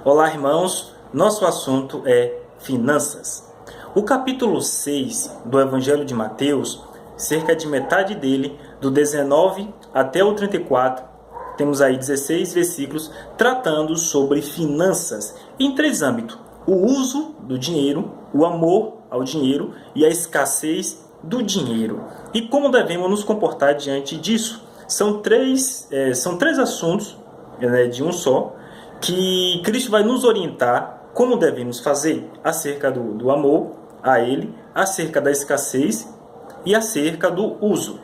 Olá, irmãos. Nosso assunto é finanças. O capítulo 6 do Evangelho de Mateus, cerca de metade dele, do 19 até o 34, temos aí 16 versículos tratando sobre finanças em três âmbitos: o uso do dinheiro, o amor ao dinheiro e a escassez do dinheiro. E como devemos nos comportar diante disso? São três assuntos, de um só, que Cristo vai nos orientar como devemos fazer acerca do amor a Ele, acerca da escassez e acerca do uso.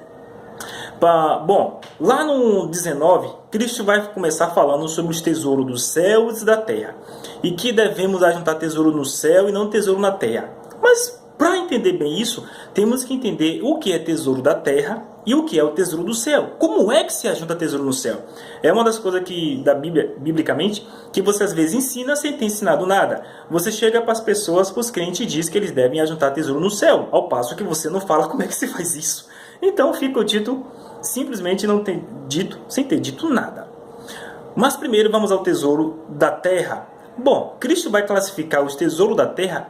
Bom, lá no 19, Cristo vai começar falando sobre os tesouros dos céus e da terra, e que devemos ajuntar tesouro no céu e não tesouro na terra. Mas para entender bem isso, temos que entender o que é tesouro da terra e o que é o tesouro do céu. Como é que se ajunta tesouro no céu? É uma das coisas que da Bíblia, biblicamente, que você às vezes ensina sem ter ensinado nada. Você chega para as pessoas, para os crentes, e diz que eles devem ajuntar tesouro no céu, ao passo que você não fala como é que se faz isso. Então fica o dito simplesmente não ter dito, sem ter dito nada. Mas primeiro vamos ao tesouro da terra. Bom, Cristo vai classificar os tesouros da terra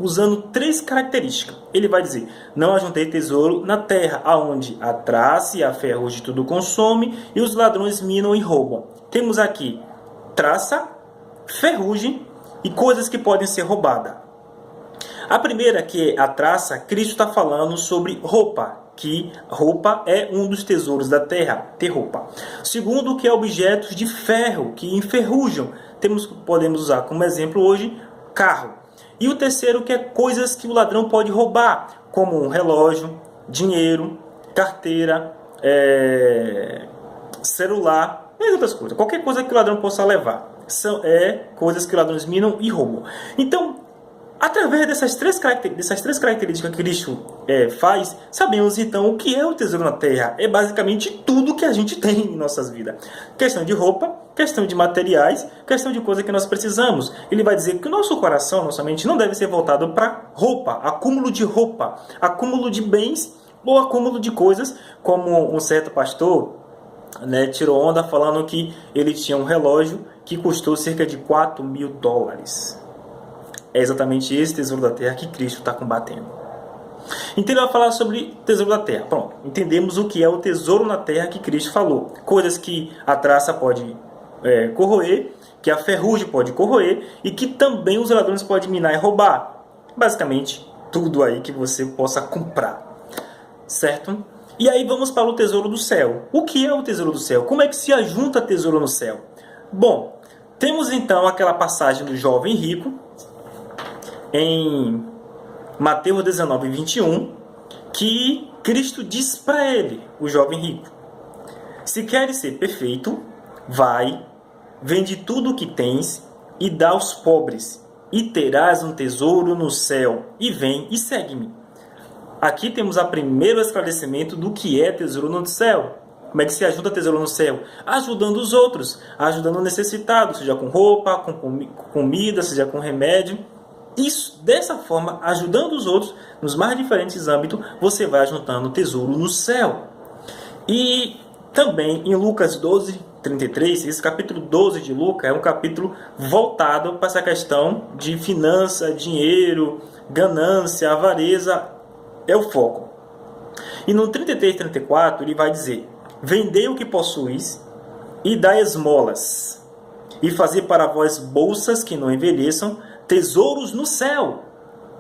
usando três características. Ele vai dizer: não ajuntei tesouro na terra, aonde a traça e a ferrugem tudo consome, e os ladrões minam e roubam. Temos aqui traça, ferrugem e coisas que podem ser roubadas. A primeira, que é a traça, Cristo está falando sobre roupa, que roupa é um dos tesouros da terra, ter roupa. Segundo, que é objetos de ferro, que enferrujam. Podemos usar como exemplo hoje, carro. E o terceiro, que é coisas que o ladrão pode roubar, como um relógio, dinheiro, carteira, celular, e outras coisas. Qualquer coisa que o ladrão possa levar. São coisas que os ladrões minam e roubam. Então, através dessas três características que Cristo faz, sabemos então o que é o tesouro na terra. É basicamente tudo que a gente tem em nossas vidas. Questão de roupa, questão de materiais, questão de coisa que nós precisamos. Ele vai dizer que o nosso coração, nossa mente, não deve ser voltado para roupa, acúmulo de bens ou acúmulo de coisas, como um certo pastor tirou onda falando que ele tinha um relógio que custou cerca de $4.000. É exatamente esse tesouro da terra que Cristo está combatendo. Então ele vai falar sobre tesouro da terra. Pronto, entendemos o que é o tesouro na terra que Cristo falou. Coisas que a traça pode corroer, que a ferrugem pode corroer e que também os ladrões podem minar e roubar. Basicamente, tudo aí que você possa comprar. Certo? E aí vamos para o tesouro do céu. O que é o tesouro do céu? Como é que se ajunta tesouro no céu? Bom, temos então aquela passagem do jovem rico, em Mateus 19, 21, que Cristo diz para ele, o jovem rico: se queres ser perfeito, vai, vende tudo o que tens e dá aos pobres, e terás um tesouro no céu, e vem e segue-me. Aqui temos o primeiro esclarecimento do que é tesouro no céu. Como é que se ajuda tesouro no céu? Ajudando os outros, ajudando o necessitado, seja com roupa, com comida, seja com remédio. Isso, dessa forma, ajudando os outros nos mais diferentes âmbitos, você vai juntando tesouro no céu. E também em Lucas 12, 33, esse capítulo 12 de Lucas é um capítulo voltado para essa questão de finança, dinheiro, ganância, avareza, é o foco. E no 33, 34 ele vai dizer: vendei o que possuis e dai esmolas, e fazer para vós bolsas que não envelheçam, tesouros no céu,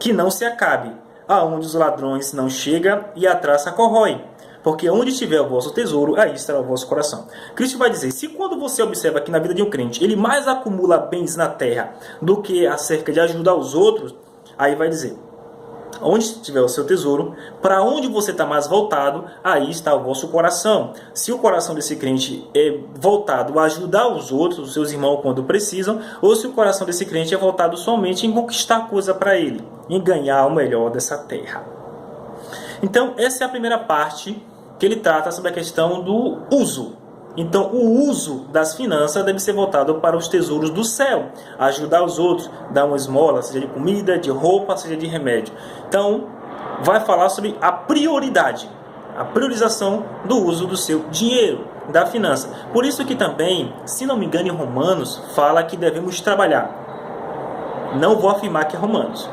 que não se acabe, aonde os ladrões não chegam e a traça corrói. Porque onde estiver o vosso tesouro, aí estará o vosso coração. Cristo vai dizer: se quando você observa que na vida de um crente, ele mais acumula bens na terra do que acerca de ajudar os outros, aí vai dizer: onde estiver o seu tesouro, para onde você está mais voltado, aí está o vosso coração. Se o coração desse crente é voltado a ajudar os outros, os seus irmãos quando precisam, ou se o coração desse crente é voltado somente em conquistar coisa para ele, em ganhar o melhor dessa terra. Então, essa é a primeira parte que ele trata sobre a questão do uso. Então, o uso das finanças deve ser voltado para os tesouros do céu, ajudar os outros, dar uma esmola, seja de comida, de roupa, seja de remédio. Então, vai falar sobre a prioridade, a priorização do uso do seu dinheiro. da finança. Por isso que também, se não me engano, em Romanos, fala que devemos trabalhar. Não vou afirmar que é Romanos.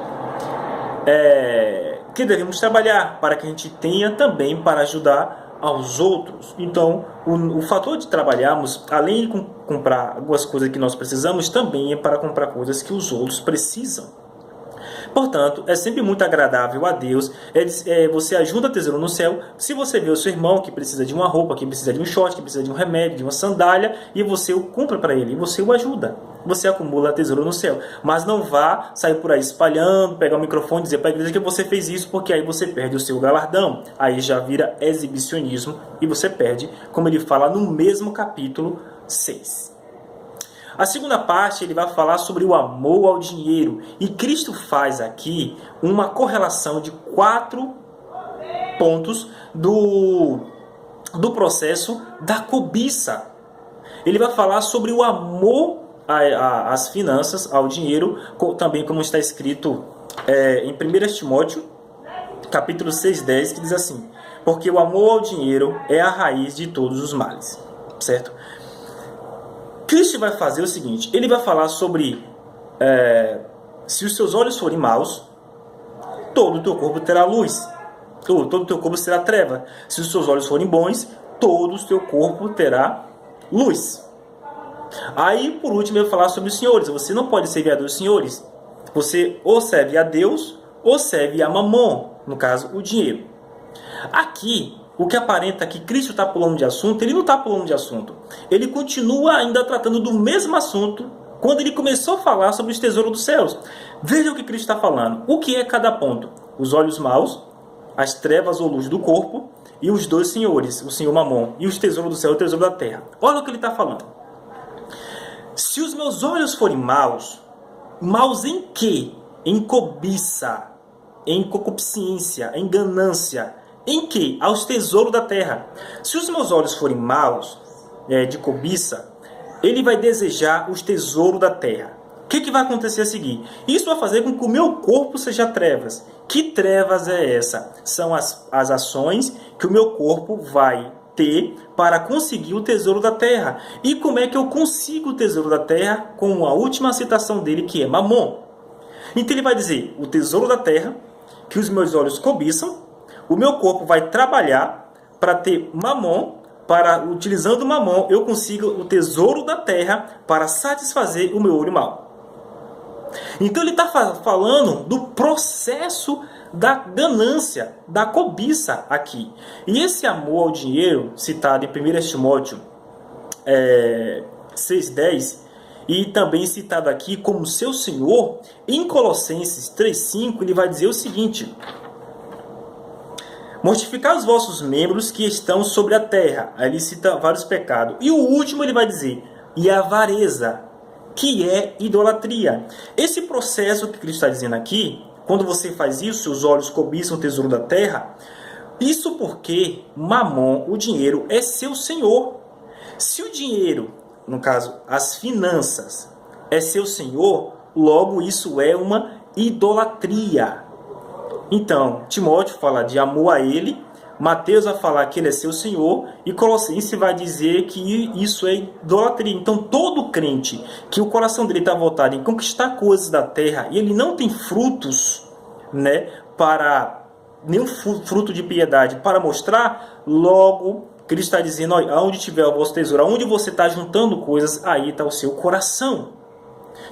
Que devemos trabalhar para que a gente tenha também para ajudar aos outros. Então, o fator de trabalharmos, além de comprar algumas coisas que nós precisamos, também é para comprar coisas que os outros precisam. Portanto, é sempre muito agradável a Deus, você ajuda a tesouro no céu, se você vê o seu irmão que precisa de uma roupa, que precisa de um short, que precisa de um remédio, de uma sandália, e você o compra para ele, e você o ajuda. Você acumula tesouro no céu. Mas não vá sair por aí espalhando, pegar o microfone e dizer para a igreja que você fez isso, porque aí você perde o seu galardão. Aí já vira exibicionismo e você perde, como ele fala no mesmo capítulo 6. A segunda parte, ele vai falar sobre o amor ao dinheiro. E Cristo faz aqui uma correlação de 4 pontos do processo da cobiça. Ele vai falar sobre o amor às finanças, ao dinheiro, também como está escrito em 1 Timóteo, capítulo 6:10, que diz assim: porque o amor ao dinheiro é a raiz de todos os males. Certo? Cristo vai fazer o seguinte, ele vai falar sobre se os seus olhos forem maus, todo o teu corpo terá luz, ou todo o teu corpo será treva. Se os seus olhos forem bons, todo o teu corpo terá luz. Aí, por último, ele vai falar sobre os senhores. Você não pode servir a dois senhores. Você ou serve a Deus, ou serve a Mamon, no caso, o dinheiro. Aqui, o que aparenta que Cristo está pulando de assunto, ele não está pulando de assunto. Ele continua ainda tratando do mesmo assunto quando ele começou a falar sobre os tesouros dos céus. Veja o que Cristo está falando. O que é cada ponto? Os olhos maus, as trevas ou luz do corpo, e os dois senhores, o Senhor Mamon, e os tesouros do céu e o tesouro da terra. Olha o que ele está falando. Se os meus olhos forem maus, maus em quê? Em cobiça, em concupiscência, em ganância. Em que? Aos tesouros da terra. Se os meus olhos forem maus, de cobiça, ele vai desejar os tesouros da terra. O que vai acontecer a seguir? Isso vai fazer com que o meu corpo seja trevas. Que trevas é essa? São as ações que o meu corpo vai ter para conseguir o tesouro da terra. E como é que eu consigo o tesouro da terra? Com a última citação dele, que é Mamon. Então ele vai dizer, o tesouro da terra, que os meus olhos cobiçam, o meu corpo vai trabalhar para ter Mamon, utilizando Mamon, eu consigo o tesouro da terra para satisfazer o meu olho mau. Então ele está falando do processo da ganância, da cobiça aqui. E esse amor ao dinheiro, citado em 1 Timóteo 6:10, e também citado aqui como seu Senhor, em Colossenses 3:5, ele vai dizer o seguinte: mortificar os vossos membros que estão sobre a terra. Aí ele cita vários pecados. E o último ele vai dizer, e a avareza, que é idolatria. Esse processo que Cristo está dizendo aqui, quando você faz isso, seus olhos cobiçam o tesouro da terra, isso porque Mamon, o dinheiro, é seu senhor. Se o dinheiro, no caso, as finanças, é seu senhor, logo isso é uma idolatria. Então, Timóteo fala de amor a ele, Mateus vai falar que ele é seu Senhor, e Colossenses vai dizer que isso é idolatria. Então, todo crente que o coração dele está voltado em conquistar coisas da terra, e ele não tem frutos, nenhum fruto de piedade para mostrar, logo, Cristo está dizendo, aonde tiver o vosso tesouro, aonde você está juntando coisas, aí está o seu coração.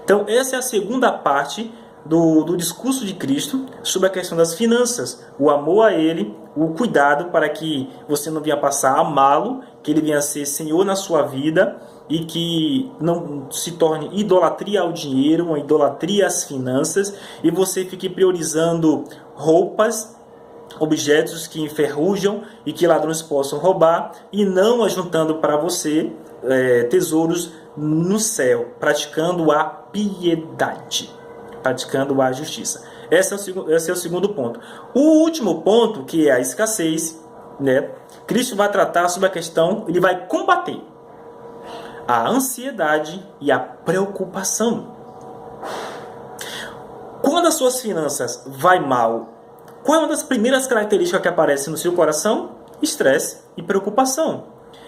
Então, essa é a segunda parte do discurso de Cristo sobre a questão das finanças, o amor a ele, o cuidado para que você não venha passar a amá-lo, que ele venha ser Senhor na sua vida e que não se torne idolatria ao dinheiro, uma idolatria às finanças, e você fique priorizando roupas, objetos que enferrujam e que ladrões possam roubar, e não ajuntando para você tesouros no céu, praticando a piedade, praticando a justiça. Esse é o segundo ponto. O último ponto, que é a escassez, Cristo vai tratar sobre a questão, ele vai combater a ansiedade e a preocupação. Quando as suas finanças vai mal, qual é uma das primeiras características que aparece no seu coração? Estresse e preocupação.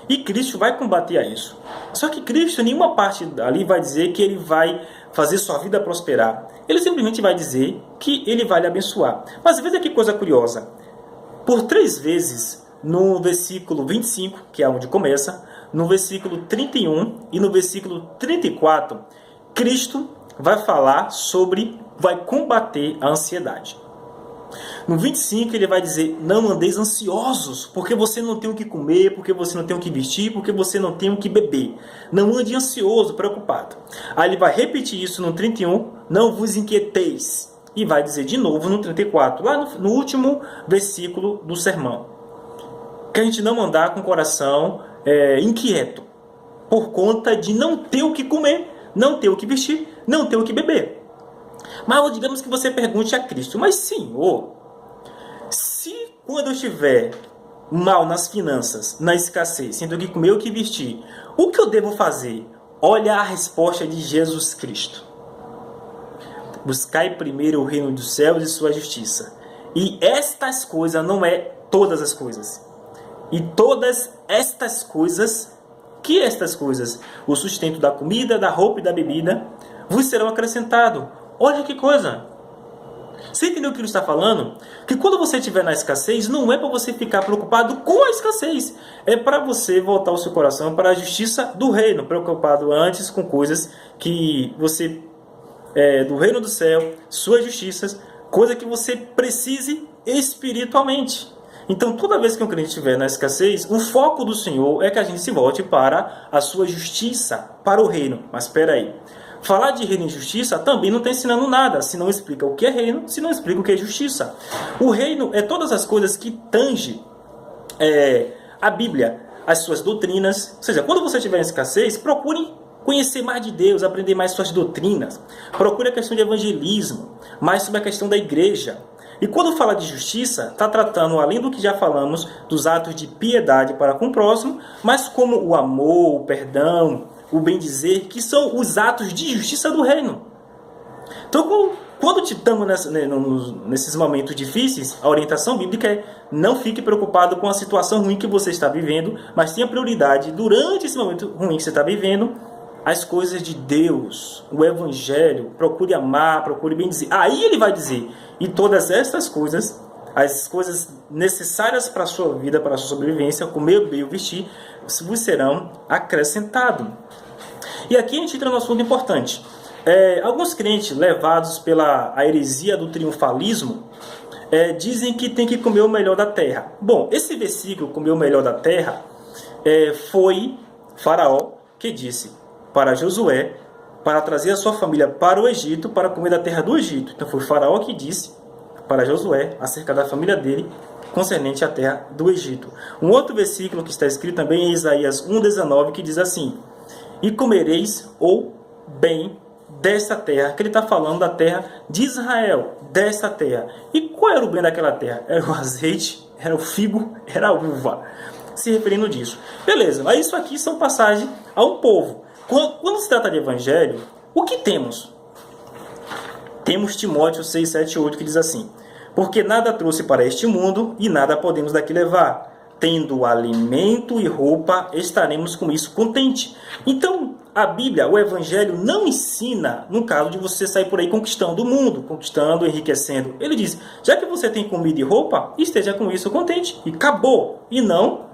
E Cristo vai combater a isso. Só que Cristo, em nenhuma parte ali vai dizer que ele vai fazer sua vida prosperar. Ele simplesmente vai dizer que ele vai lhe abençoar. Mas veja que coisa curiosa. Por 3 vezes, no versículo 25, que é onde começa, no versículo 31 e no versículo 34, Cristo vai falar sobre, vai combater a ansiedade. No 25 ele vai dizer, não andeis ansiosos, porque você não tem o que comer, porque você não tem o que vestir, porque você não tem o que beber. Não ande ansioso, preocupado. Aí ele vai repetir isso no 31, não vos inquieteis. E vai dizer de novo no 34, lá no último versículo do sermão. Que a gente não andar com o coração inquieto, por conta de não ter o que comer, não ter o que vestir, não ter o que beber. Mas digamos que você pergunte a Cristo, mas Senhor, se quando eu estiver mal nas finanças, na escassez, sem ter o que comer ou o que vestir, o que eu devo fazer? Olha a resposta de Jesus Cristo. Buscai primeiro o reino dos céus e sua justiça. E estas coisas não é todas as coisas. E todas estas coisas, que estas coisas? O sustento da comida, da roupa e da bebida, vos serão acrescentados. Olha que coisa! Você entendeu o que ele está falando? Que quando você estiver na escassez, não é para você ficar preocupado com a escassez. É para você voltar o seu coração para a justiça do reino. Preocupado antes com coisas que você... do reino do céu, suas justiças, coisa que você precise espiritualmente. Então, toda vez que um crente estiver na escassez, o foco do Senhor é que a gente se volte para a sua justiça, para o reino. Mas espera aí. Falar de reino e justiça também não está ensinando nada, se não explica o que é reino, se não explica o que é justiça. O reino é todas as coisas que tangem a Bíblia, as suas doutrinas. Ou seja, quando você estiver em escassez, procure conhecer mais de Deus, aprender mais suas doutrinas. Procure a questão de evangelismo, mais sobre a questão da igreja. E quando fala de justiça, está tratando, além do que já falamos, dos atos de piedade para com o próximo, mas como o amor, o perdão, o bem-dizer, que são os atos de justiça do reino. Então, quando estamos nesses momentos difíceis, a orientação bíblica é não fique preocupado com a situação ruim que você está vivendo, mas tenha prioridade, durante esse momento ruim que você está vivendo, as coisas de Deus, o Evangelho, procure amar, procure bem-dizer. Aí ele vai dizer, e todas estas coisas, as coisas necessárias para a sua vida, para a sua sobrevivência, comer, beber, vestir, vos serão acrescentados. E aqui a gente entra num assunto importante. Alguns crentes, levados pela heresia do triunfalismo, dizem que tem que comer o melhor da terra. Bom, esse versículo, comer o melhor da terra, foi Faraó que disse para Josué, para trazer a sua família para o Egito, para comer da terra do Egito. Então foi Faraó que disse para Josué, acerca da família dele, concernente à terra do Egito. Um outro versículo que está escrito também em Isaías 1,19, que diz assim, e comereis o bem desta terra, que ele está falando da terra de Israel, desta terra. E qual era o bem daquela terra? Era o azeite, era o figo, era a uva, se referindo disso. Beleza, mas isso aqui são passagens a um povo. Quando se trata de evangelho, o que temos? Temos Timóteo 6, 7, 8, que diz assim, porque nada trouxe para este mundo e nada podemos daqui levar. Tendo alimento e roupa, estaremos com isso contente. Então, a Bíblia, o Evangelho, não ensina, no caso de você sair por aí conquistando o mundo, conquistando, enriquecendo. Ele diz, já que você tem comida e roupa, esteja com isso contente. E acabou. E não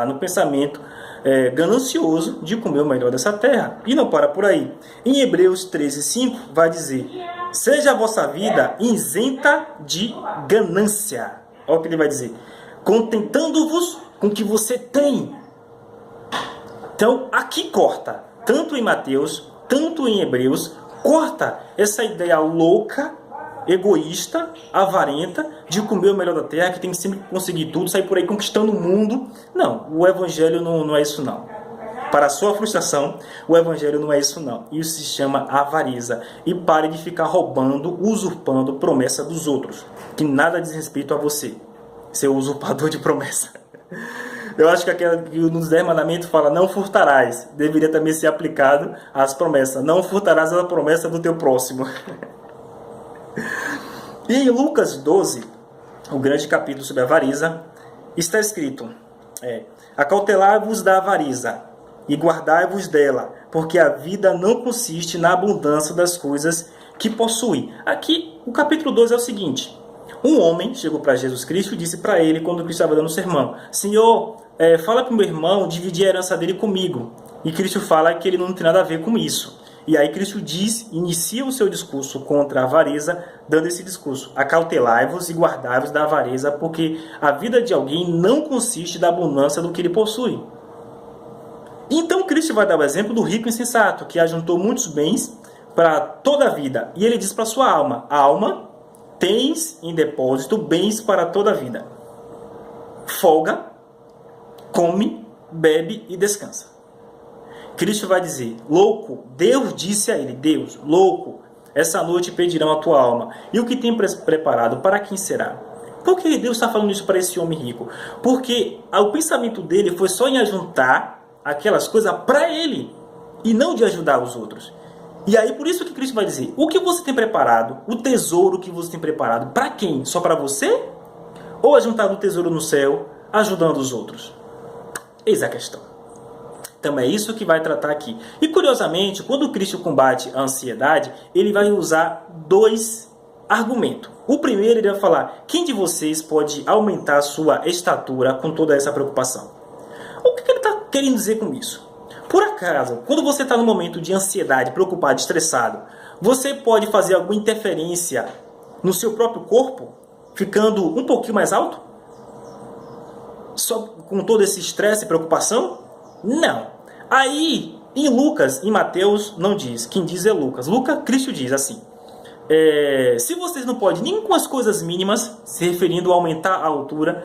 no pensamento ganancioso de comer o melhor dessa terra. E não para por aí. Em Hebreus 13, 5, vai dizer, seja a vossa vida isenta de ganância. Olha o que ele vai dizer. Contentando-vos com o que você tem. Então, aqui corta, tanto em Mateus, tanto em Hebreus, corta essa ideia louca, egoísta, avarenta, de comer o melhor da terra, que tem que sempre conseguir tudo, sair por aí conquistando o mundo. Não, o Evangelho não é isso não. Para a sua frustração, o Evangelho não é isso não. Isso se chama avareza. E pare de ficar roubando, usurpando promessa dos outros, que nada diz respeito a você. Ser usurpador de promessa. Eu acho que aquela que nos 10 mandamentos fala não furtarás, deveria também ser aplicado às promessas. Não furtarás a promessa do teu próximo. E em Lucas 12, o grande capítulo sobre a avareza, está escrito, Acautelai-vos da avareza e guardai-vos dela, porque a vida não consiste na abundância das coisas que possui. Aqui, o capítulo 2 é o seguinte. Um homem chegou para Jesus Cristo e disse para ele, quando Cristo estava dando o sermão, Senhor, fala para o meu irmão dividir a herança dele comigo. E Cristo fala que ele não tem nada a ver com isso. E aí Cristo inicia o seu discurso contra a avareza, dando esse discurso. Acautelai-vos e guardai-vos da avareza, porque a vida de alguém não consiste da abundância do que ele possui. Então Cristo vai dar o exemplo do rico insensato, que ajuntou muitos bens para toda a vida. E ele diz para sua alma, alma, tens em depósito bens para toda a vida. Folga, come, bebe e descansa. Cristo vai dizer, louco, Deus disse a ele, Deus, louco, essa noite pedirão a tua alma. E o que tem preparado, para quem será? Por que Deus está falando isso para esse homem rico? Porque o pensamento dele foi só em ajuntar aquelas coisas para ele, e não de ajudar os outros. E aí, por isso que Cristo vai dizer, o que você tem preparado, o tesouro que você tem preparado, para quem? Só para você? Ou ajuntar o tesouro no céu, ajudando os outros? Eis a questão. Então é isso que vai tratar aqui. E curiosamente, quando Cristo combate a ansiedade, ele vai usar dois argumentos. O primeiro, ele vai falar, quem de vocês pode aumentar a sua estatura com toda essa preocupação? O que ele está querendo dizer com isso? Por acaso, quando você está no momento de ansiedade, preocupado, estressado, você pode fazer alguma interferência no seu próprio corpo, ficando um pouquinho mais alto? Só com todo esse estresse e preocupação? Não. Aí, em Lucas, em Mateus, não diz. Quem diz é Lucas. Cristo diz assim, se vocês não podem nem com as coisas mínimas, se referindo a aumentar a altura,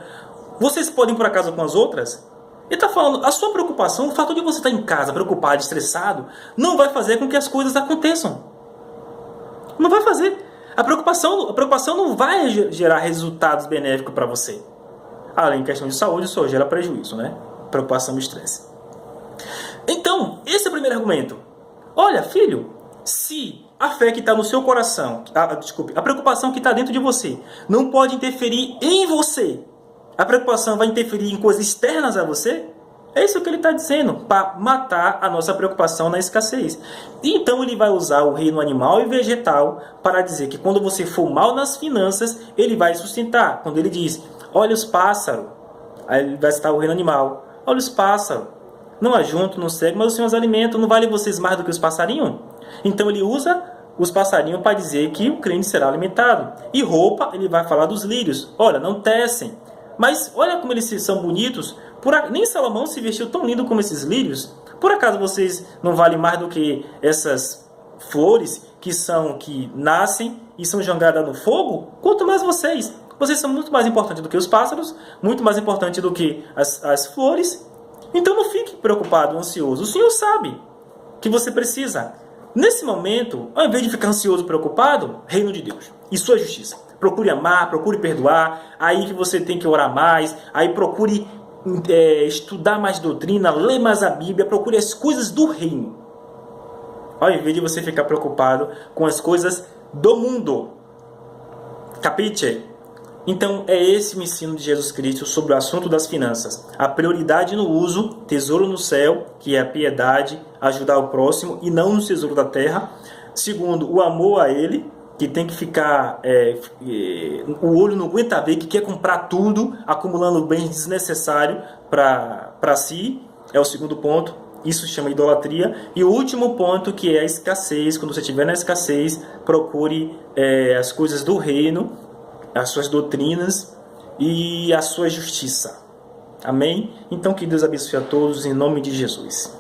vocês podem por acaso com as outras? Ele está falando, a sua preocupação, o fato de você estar em casa preocupado, estressado, não vai fazer com que as coisas aconteçam. Não vai fazer. A preocupação não vai gerar resultados benéficos para você. Além de questão de saúde, só gera prejuízo, né? Preocupação e estresse. Então, esse é o primeiro argumento. Olha, filho, se a fé que está no seu coração, a preocupação que está dentro de você, não pode interferir em você, a preocupação vai interferir em coisas externas a você? É isso que ele está dizendo, para matar a nossa preocupação na escassez. E então ele vai usar o reino animal e vegetal para dizer que quando você for mal nas finanças, ele vai sustentar. Quando ele diz, olha os pássaros, aí ele vai citar o reino animal. Olha os pássaros, não ajuntam, não seguem, mas o Senhor os alimenta, não vale vocês mais do que os passarinhos? Então ele usa os passarinhos para dizer que o crente será alimentado. E roupa, ele vai falar dos lírios. Olha, não tecem. Mas olha como eles são bonitos. Nem Salomão se vestiu tão lindo como esses lírios. Por acaso vocês não valem mais do que essas flores que nascem e são jogadas no fogo? Quanto mais vocês. Vocês são muito mais importantes do que os pássaros, muito mais importantes do que as flores. Então não fique preocupado, ansioso. O Senhor sabe que você precisa. Nesse momento, ao invés de ficar ansioso, preocupado, reino de Deus e sua justiça. Procure amar, procure perdoar. Aí que você tem que orar mais. Aí procure estudar mais doutrina, ler mais a Bíblia. Procure as coisas do reino. Ao invés de você ficar preocupado com as coisas do mundo. Capite? Então, é esse o ensino de Jesus Cristo sobre o assunto das finanças. A prioridade no uso, tesouro no céu, que é a piedade, ajudar o próximo, e não no tesouro da terra. Segundo, o amor a Ele, que tem que ficar... o olho não aguenta ver, que quer comprar tudo, acumulando bens desnecessários para si. É o segundo ponto. Isso se chama idolatria. E o último ponto, que é a escassez. Quando você estiver na escassez, procure as coisas do reino, as suas doutrinas e a sua justiça. Amém? Então que Deus abençoe a todos em nome de Jesus.